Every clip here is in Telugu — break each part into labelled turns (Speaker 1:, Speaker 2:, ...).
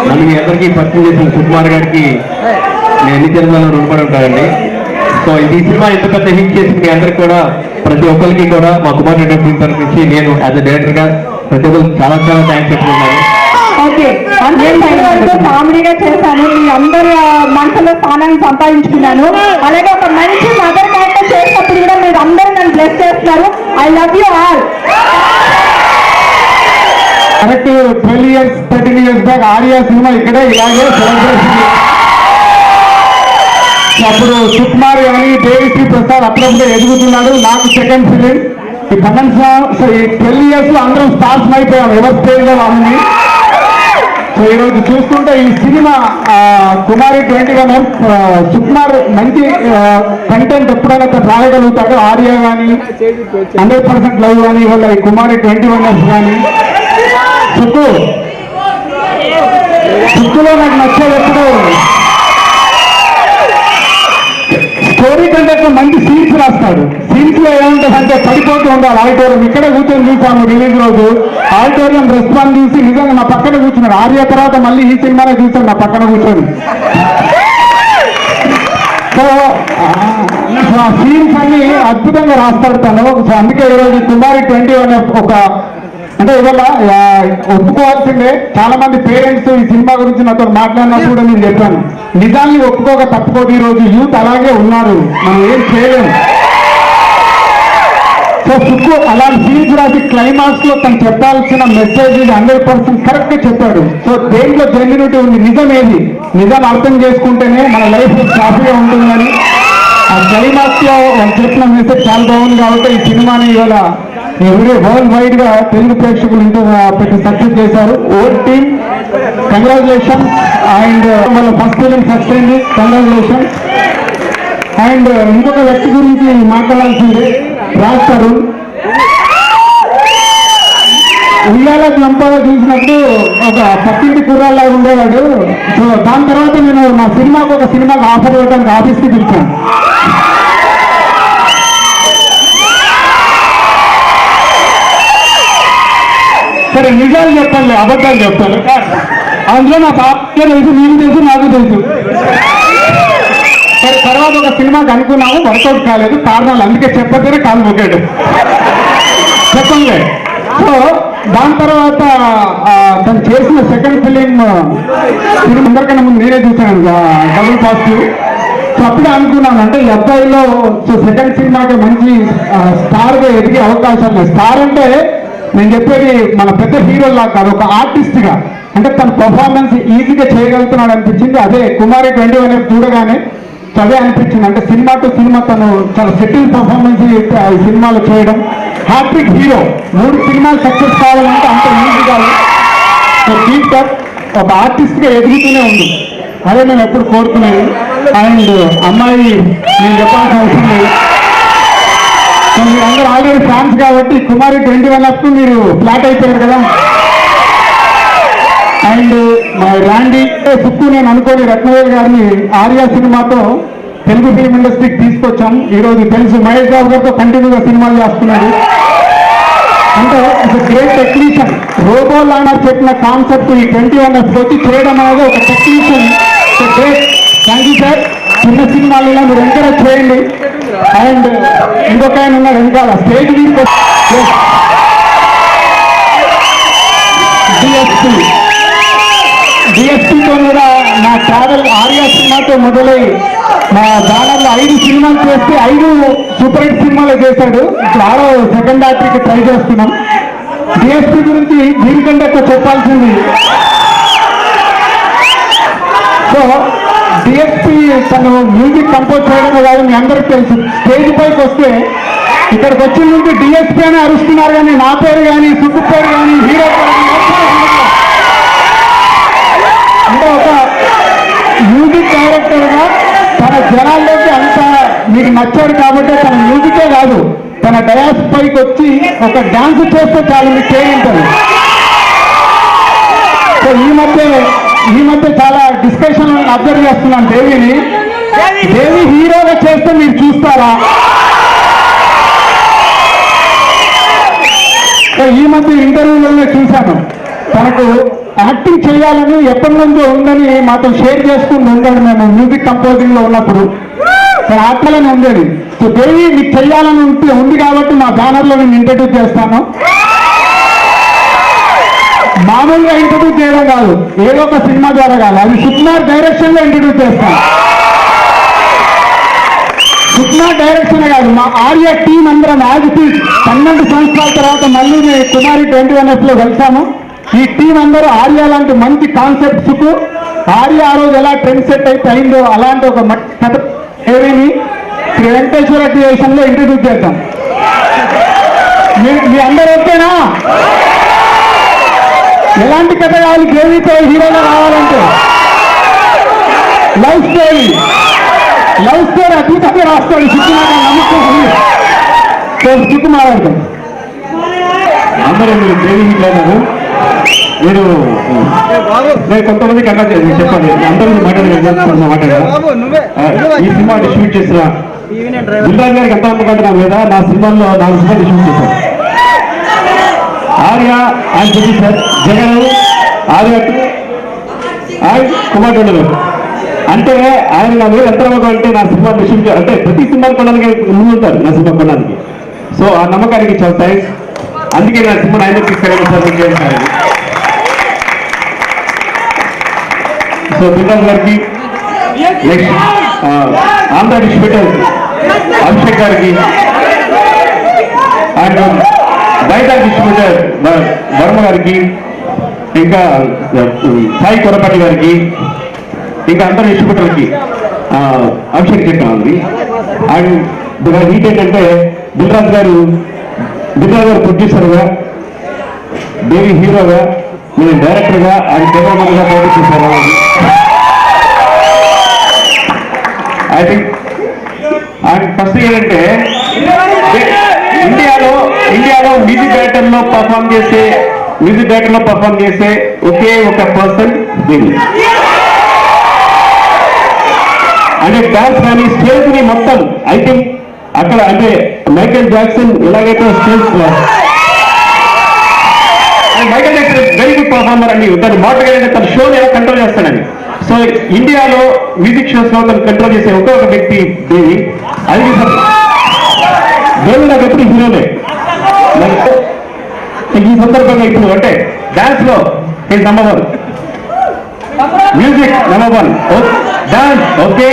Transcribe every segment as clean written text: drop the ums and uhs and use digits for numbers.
Speaker 1: నన్ను మీ అందరికీ పరిచయం చేసిన సుకుమార్ గారికి నేను ఎన్ని జన్మలో రుణపడి ఉంటానండి. సో ఈ సినిమా ఎంత పెద్ద హిట్ చేసి మీ అందరికి కూడా ప్రతి ఒక్కరికి కూడా మా కుమార్ రెడ్డి ఫిల్మ్ తరఫు నుంచి నేను యాజ్ అ డైరెక్టర్ గా ప్రతి ఒక్కరికి చాలా చాలా థ్యాంక్స్ చెప్పుకున్నాను.
Speaker 2: కామెడీగా చేశాను, మీ అందరి మనసులో స్థానాన్ని సంపాదించుకున్నాను. అలాగే ఒక మంచి మదర్ క్యారెక్టర్ చేసినప్పుడు కూడా మీరు అందరూ నన్ను బ్లెస్ చేస్తున్నారు. I love you all.
Speaker 3: Correct 12 years 13 years back Arya cinema ఇక్కడే ఇలాగే సెలబ్రేషన్. అప్పుడు సుకుమార్ కానీ దేవిశ్రీ ప్రసాద్ అప్పుడప్పుడే ఎదుగుతున్నాడు. నాకు సెకండ్ ఫిలిం ఈ 12 years లో అందరం స్టార్స్ అయిపోయాం ఎవరి స్టేజ్ లో వాళ్ళని. సో ఈరోజు చూసుకుంటే ఈ సినిమా కుమారి 21 సుకుమార్ మంచి కంటెంట్ ఎప్పుడైనా రాయగలుగుతాడు. ఆర్యా కానీ 100% లవ్ కానీ ఇవాళ ఈ కుమారి 21 కానీ సుక్కులో నాకు నచ్చేది ఎప్పుడు స్టోరీ కంటే మంచి సీన్స్ రాస్తాడు. సీన్స్ లో ఏముంటుంది అంటే పడిపోతూ ఉండాలి. ఆడిటోరియం ఇక్కడే కూర్చొని చూసాము రిలీజ్ రోజు. ఆడిటోరియం రెస్పాన్స్ చూసి నిజంగా నా పక్కన కూర్చున్నాడు. ఆర్య తర్వాత మళ్ళీ ఈ సినిమానే చూసాను నా పక్కన కూర్చొని. సో ఆ సీన్స్ అన్ని అద్భుతంగా రాస్తాడు తను. సో అందుకే ఈరోజు కుమారి 21 ఒక అంటే ఇవాళ ఒప్పుకోవాల్సిందే. చాలా మంది పేరెంట్స్ ఈ సినిమా గురించి నాతో మాట్లాడినప్పుడు కూడా నేను చెప్పాను, నిజాన్ని ఒప్పుకోక తప్పుకోదు. ఈరోజు యూత్ అలాగే ఉన్నారు, మనం ఏం చేయలేము. సో సుక్కు అలాంటి సీన్స్ రాసి క్లైమాక్స్ లో తను చెప్పాల్సిన మెసేజ్ 100% కరెక్ట్ గా చెప్పాడు. సో దేంట్లో జెన్యూనిటీ ఉంది, నిజమేది, నిజాన్ని అర్థం చేసుకుంటేనే మన లైఫ్ హ్యాపీగా ఉంటుందని ఆ క్లైమాక్స్ లో చెప్పిన మెసేజ్ చాలా బాగుంది. కాబట్టి ఈ సినిమాని ఇవాళ వరల్డ్ వైడ్ గా తెలుగు ప్రేక్షకులు ఇంటూ పెట్టి సక్సెస్ చేశారు. Old team congratulation. అండ్ వాళ్ళ ఫస్ట్ ఫిలిం సక్సెస్ అయింది, కంగ్రాచులేషన్. అండ్ ఇంకొక వ్యక్తి గురించి మాట్లాడాల్సింది రాస్తారు. ఉయ్యాల లంపాగా చూసినప్పుడు ఒక పక్కింటి కుర్రాళ్ళ ఉండేవాడు. సో దాని తర్వాత నేను నా సినిమాకు ఒక సినిమాకి ఆఫర్ ఇవ్వడానికి ఆఫీస్కి పిలిచాను. సరే నిజాలు చెప్పండి, అబద్ధాలు చెప్తాను. అందులో నా పాపకే తెలుసు, నీకు తెలుసు, నాకు తెలుసు. సరే తర్వాత ఒక సినిమాకి అనుకున్నాము, వర్కౌట్ కాలేదు, కారణాలు అందుకే చెప్పద్దరే కాలు మొక్కాడు చెప్పండి. సో దాని తర్వాత తను చేసిన సెకండ్ ఫిలిం అందరికన్నా ముందు నేనే చూశాను, డబుల్ పాజిటివ్. సో అప్పుడే అనుకున్నాను అంటే ఈ అబ్బాయిలో సెకండ్ సినిమాకి మంచి స్టార్గా ఎదిగే అవకాశాలు ఉన్నాయి. స్టార్ అంటే నేను చెప్పేది మన పెద్ద హీరోలా కాదు, ఒక ఆర్టిస్ట్ గా. అంటే తన పర్ఫార్మెన్స్ ఈజీగా చేయగలుగుతున్నాడు అనిపించింది. అదే కుమారి 21 చూడగానే అదే అనిపించింది. అంటే సినిమా టు సినిమా తను చాలా సెటిల్ పర్ఫార్మెన్స్ ఈ సినిమాలో చేయడం. హ్యాట్రిక్ హీరో, 3 సినిమాలు సక్సెస్ కావాలంటే అంత ఈజీ కాదు. సో కీప్ దట్, ఒక ఆర్టిస్ట్ గా ఎదుగుతూనే ఉంది, అదే నేను ఎప్పుడు కోరుకునేది. అండ్ అమ్మాయి నేను చెప్పాల్సిన అవసరం లేదు, మీరు అందరూ ఆల్రెడీ ఫ్యాన్స్ కాబట్టి కుమారి 21 మీరు ఫ్లాట్ అయిపోయారు కదా. అండ్ మా రాండీ సుక్కు నేను అనుకోని రత్నవేల్ గారిని ఆర్యా సినిమాతో తెలుగు ఫిల్మ్ ఇండస్ట్రీకి తీసుకొచ్చాం. ఈరోజు తెలుసు మహేష్ బాబు గారితో కంటిన్యూగా సినిమాలు చేస్తున్నాడు. అంటే ఒక గ్రేట్ టెక్నీషియన్. రోబో లానర్ చెప్పిన కాన్సెప్ట్ ఈ 21 వచ్చి చేయడం అనేది ఒక technician. Great, thank you sir. చిన్న సినిమాలలో మీరు ఎంకరేజ్ చేయండి. అండ్ ఇంకొక ఆయన ఉన్నాడు వెనకాల స్టేజ్ డిఎస్పీతో కూడా నా ట్రావెల్ ఆర్యా సినిమాతో మొదలై మా బ్యానర్లో 5 సినిమాలు చేస్తే 5 సూపర్ హిట్ సినిమాలు చేశాడు. ఇప్పుడు 6వ సెకండ్ యాక్టర్కి ట్రై చేస్తున్నాం. డిఎస్పీ గురించి దీనికంటే ఎక్కువ చెప్పాల్సింది. సో డిఎస్పీ తను మ్యూజిక్ కంపోజ్ చేయడమే కాదు, మీ అందరికి తెలుసు. స్టేజ్ పైకి వస్తే ఇక్కడికి వచ్చిన నుంచి డిఎస్పీ అని అరుస్తున్నారు, కానీ నా పేరు కానీ సుక్కు పేరు కానీ హీరో పేరు అంటే ఒక మ్యూజిక్ డైరెక్టర్ గా తన జనాల్లోకి అంత మీకు నచ్చాడు కాబట్టి తన మ్యూజికే కాదు, తన డయాస్ పైకి వచ్చి ఒక డాన్స్ చేస్తే చాలు మీకు చేయింటారు. సో ఈ మధ్య చాలా డిస్కషన్ అబ్జర్వ్ చేస్తున్నాను. దేవి హీరోగా చేస్తే మీరు చూస్తారా? సో ఈ మధ్య ఇంటర్వ్యూలోనే చూశాను, తనకు యాక్టింగ్ చేయాలని ఎప్పటి నుంచో ఉందని మాతో షేర్ చేసుకుంటూ ఉంటాడు. మేము మ్యూజిక్ కంపోజింగ్ లో ఉన్నప్పుడు ఆటలోనే ఉండేది. సో దేవి మీకు చెయ్యాలని ఉంది కాబట్టి మా బ్యానర్ లో నేను ఇంట్రడ్యూస్ చేస్తాను. మామూలుగా ఇంట్రడ్యూస్ చేయడం కాదు, ఏదో ఒక సినిమా ద్వారా కాదు, అది సుకుమార్ డైరెక్షన్ లో ఇంట్రడ్యూస్ చేస్తాను. సుకుమార్ డైరెక్షన్ కాదు, మా ఆర్య టీం అందరం యాజ్ 12 సంవత్సరాల తర్వాత మళ్ళీ కుమారి 21F లో కలిసాము. ఈ టీం అందరూ ఆర్య లాంటి మంచి కాన్సెప్ట్ సుకు ఆర్య ఆ రోజు ఎలా ట్రెండ్ సెట్ అయితే అయిందో అలాంటి ఒక కథ ఏమీ శ్రీ వెంకటేశ్వర క్రియేషన్ లో ఇంట్రడ్యూస్ చేద్దాం. మీ అందరూ ఓకేనా? ఎలాంటి కథ కావాలి? దేవితో హీరోగా రావాలంటే లవ్ స్టోరీ అద్భుతంగా రాస్తాడు సుకుమార్. నమ్మకం సుకుమార్ అంటే అందరూ మీరు దేవి హిట్లన్నారు. నేను కొంతమంది కన్నా చెప్పాలి, అందరూ మాట్లాడారు. ఈ సినిమా డిస్ట్రిబ్యూట్ చేసిన దిల్రాజు గారికి ఎంత అనుకుంటున్నా మీద నా సినిమాల్లో 4 సినిమా డిస్ట్రిబ్యూట్ చేశాను. Arya and sir, Jagan, Arya and Kumar గారు. అంటే ఆయన నా మీద ఎంత నమ్మకం అంటే నా సినిమా డిస్ట్రిబ్యూట్ అంటే ప్రతి సినిమా కొనడానికి ముందు ఉంటారు నా సినిమా కొనడానికి. సో ఆ నమ్మకానికి చాలా థ్యాంక్స్. అందుకే నా సినిమా ఆయన తీసుకెళ్ళాలి సార్ చేశారు. సో దిల్రాజు గారికి, నెక్స్ట్ ఆంధ్ర డిస్ట్రిబ్యూటర్ అభిషేక్ గారికి, అండ్ బయట డిస్ట్రిబ్యూటర్ వర్మ గారికి, ఇంకా సాయి కొరపాటి గారికి, ఇంకా అందరు డిస్ట్రిబ్యూటర్కి అభిషేక్ చెప్పాలి. అండ్ హీట్ ఏంటంటే దిల్రాజు గారు ప్రొడ్యూసర్గా, దేవి హీరోగా, నేను డైరెక్టర్గా అండ్ కెమెరామెన్గా పోటీ చేశాను. ఐ థింక్ అండ్ ఫస్ట్ ఏంటంటే ఇండియాలో మ్యూజిక్ డైరెక్టర్లో పర్ఫామ్ చేసే ఒకే ఒక పర్సన్ దేవి. అంటే డాన్స్ కానీ స్టేజ్ ని మొత్తం ఐ థింక్ అక్కడ అంటే మైకేల్ జాక్సన్ ఎలాగైతే stage Michael Jackson very good performer అండి. తను మాటగా తన షోని ఎలా కంట్రోల్ చేస్తాడండి. సో ఇండియాలో మ్యూజిక్ షోస్ లో తను కంట్రోల్ చేసే ఒక వ్యక్తి దేవి. అది దేవి నాకు ఎప్పుడు హీరోనే. ఈ సందర్భంగా ఇప్పుడు అంటే డాన్స్ లో is number 1, music number 1, dance okay,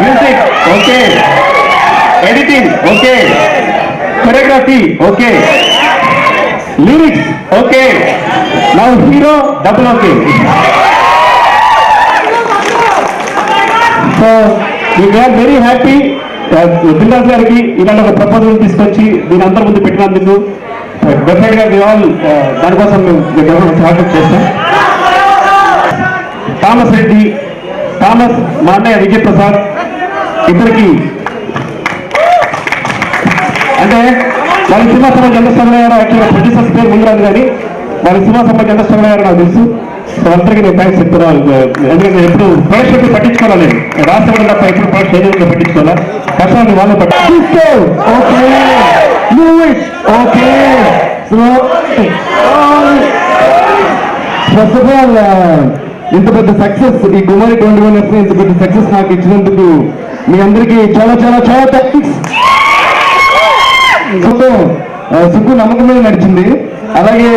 Speaker 3: music okay, editing okay, choreography okay, lyrics okay, now hero double okay. So we are very happy Dil Raju గారికి ఇలాంటి ఒక ప్రపోజల్ తీసుకొచ్చి దీని అందరి ముందు పెట్టినందుకు డెఫినెట్ గా దానికోసం మేము స్వాగతం చేస్తాం. థామస్ రెడ్డి, మా అన్నయ్య విజయ్ ప్రసాద్, ఇద్దరికి అంటే వాళ్ళ సినిమా సభ జనరల్ సమయారు యాక్చువల్గా ప్రొడ్యూసర్స్ పేరు ముందు రాదు కానీ వాళ్ళ సినిమా సభ జనరల్ సమయారు నాకు తెలుసు. సో అందరికీ నేను థ్యాంక్స్ చెప్తున్నాను. ఎందుకంటే ఎప్పుడు ప్రొడక్షన్ పట్టించుకోవాలి, రాష్ట్రం తప్ప ఎప్పుడు ప్రొడక్షన్ ఏదైనా పట్టించుకోవాలి, కష్టాన్ని వాళ్ళు పట్టించుకో. Okay okay. First of all ఇంత పెద్ద సక్సెస్ ఈ కుమారి 21F ఇంత పెద్ద సక్సెస్ నాకు ఇచ్చినందుకు మీ అందరికీ చాలా చాలా చాలా థ్యాంక్స్. సుక్కు నమ్మకం మీద నడిచింది. అలాగే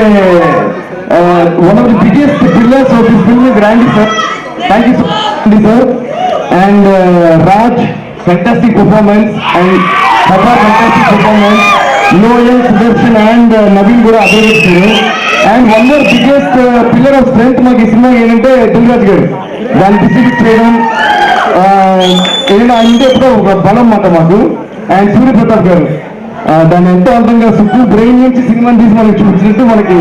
Speaker 3: one of the biggest pillars of this film is Randy sir. Thank you so much sir. And Raj fantastic performance and Papa fantastic performance. Noel, Sudarshan and Naveen కూడా అభినందిస్తున్నారు. And one more biggest pillar of strength మాకు ఈ సినిమా ఏంటంటే దిల్రాజు గారు దాన్ని డిస్ట్రిబ్యూట్ చేయడం అంటే ఎప్పుడో ఒక బలం మాట మాకు. అండ్ సూర్యప్రతాప్ గారు దాన్ని ఎంతో అందంగా సుక్కు బ్రెయిన్ నుంచి సినిమాని తీసి మనకి చూపించినట్టు మనకి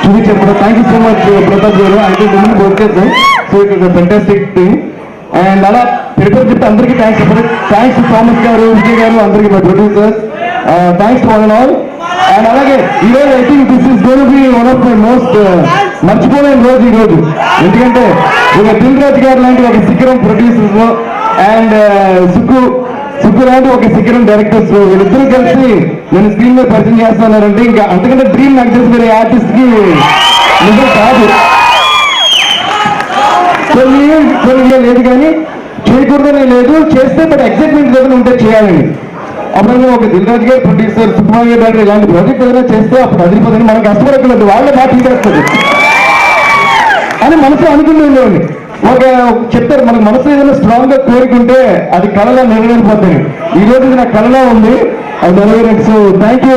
Speaker 3: చూపించారు. Thank you so much Pratap గారు. అయితే ముందు వచ్చేసాం. సో ఇక్కడ ఫెంటాస్టిక్ థింగ్. అండ్ అలా పెరిపేరు చెప్తే అందరికీ థ్యాంక్స్ చెప్పండి. థ్యాంక్స్ టు థామస్ గారు, విజయ్ గారు, అందరికీ మా producers thanks to one all. And అలాగే ఈరోజు I think this is gonna be one of my most మర్చిపోలేని రోజు ఈ రోజు. ఎందుకంటే ఒక దిల్రాజు గారు లాంటి ఒక శిఖరం ప్రొడ్యూసర్స్ అండ్ సుక్కు లాంటి ఒక శిఖరం డైరెక్టర్స్ వీళ్ళిద్దరూ కలిసి నేను స్క్రీన్ మీద పరిచయం చేస్తున్నారంటే ఇంకా అంతకంటే డ్రీమ్ నాకు తెలిసి వేరే ఆర్టిస్ట్ కి నిజం కాదు. ఐడియా లేదు కానీ చేయకూడదనే లేదు, చేస్తే బట్ ఎగ్జైట్మెంట్ ఏదైనా ఉంటే చేయాలని. అప్పుడు ఒక దిల్రాజ్ గారు ప్రొడ్యూసర్, సుకుమార్ గారు డైరెక్టర్ ఇలాంటి ప్రాజెక్ట్ ఏదైనా చేస్తే అప్పుడు అదిరిపోతుంది, మనం కష్టపడక్కర్లేదు, వాళ్ళే బాగా తీసేస్తుంది అని మనసులో అనుకుని ఉండేవాడిని. ఒక చెప్తారు మనకు మనసు ఏదైనా స్ట్రాంగ్ గా కోరుకుంటే అది కళలో నెరవేరిపోతాయి. ఈ రోజు నా కళలో ఉంది, అది నెరవేరు. సో థ్యాంక్ యూ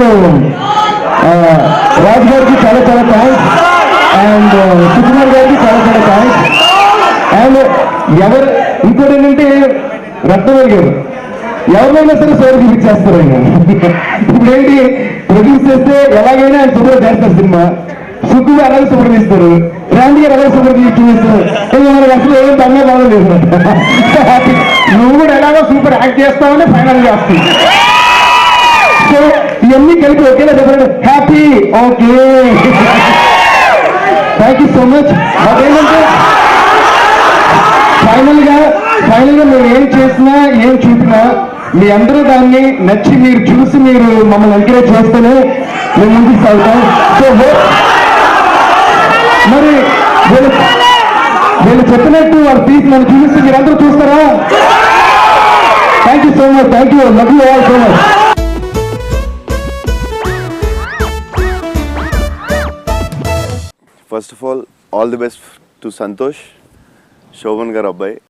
Speaker 3: రాజ్ గారికి చాలా చాలా థ్యాంక్స్, అండ్ సుకుమార్ గారికి చాలా చాలా థ్యాంక్స్. అండ్ ఎవరు ఇంకోటి ఏంటంటే రత్నవేల్ గారు ఎవరినైనా సరే సోర్ చూపించేస్తారు ఆయన. ఇప్పుడు ఏంటి ప్రొడ్యూస్ చేస్తే ఎలాగైనా ఆయన సూపర్ చేస్తారు సినిమా, సుక్కు గారు అలాగే సూపర్ తీస్తారు, రాండి గారు అలాగే సూపర్ చూపిస్తారు. మనకు అసలు ఏం దంగా బాగలేదు. హ్యాపీ నువ్వు కూడా ఎలాగో సూపర్ యాక్ట్ చేస్తావని ఫైనల్ చేస్తుంది. సో ఇవన్నీ కలిపి ఒకేలా చెప్పండి, happy. Okay, thank you so much. అదేంటంటే ఫైనల్ గా మేము ఏం చేసినా ఏం చూపినా మీ అందరూ దాన్ని నచ్చి మీరు చూసి మీరు మమ్మల్ని ఎంకరేజ్ చేస్తేనే మేము ముందుకు సాగుతాం. సో మరి వీళ్ళు చెప్పినట్టు వాళ్ళు తీసి నన్ను చూపిస్తే మీరందరూ చూస్తారా? Thank you so much, thank you, love you all so much.
Speaker 4: First of all the best to Santosh, Shobhan garu అబ్బాయి.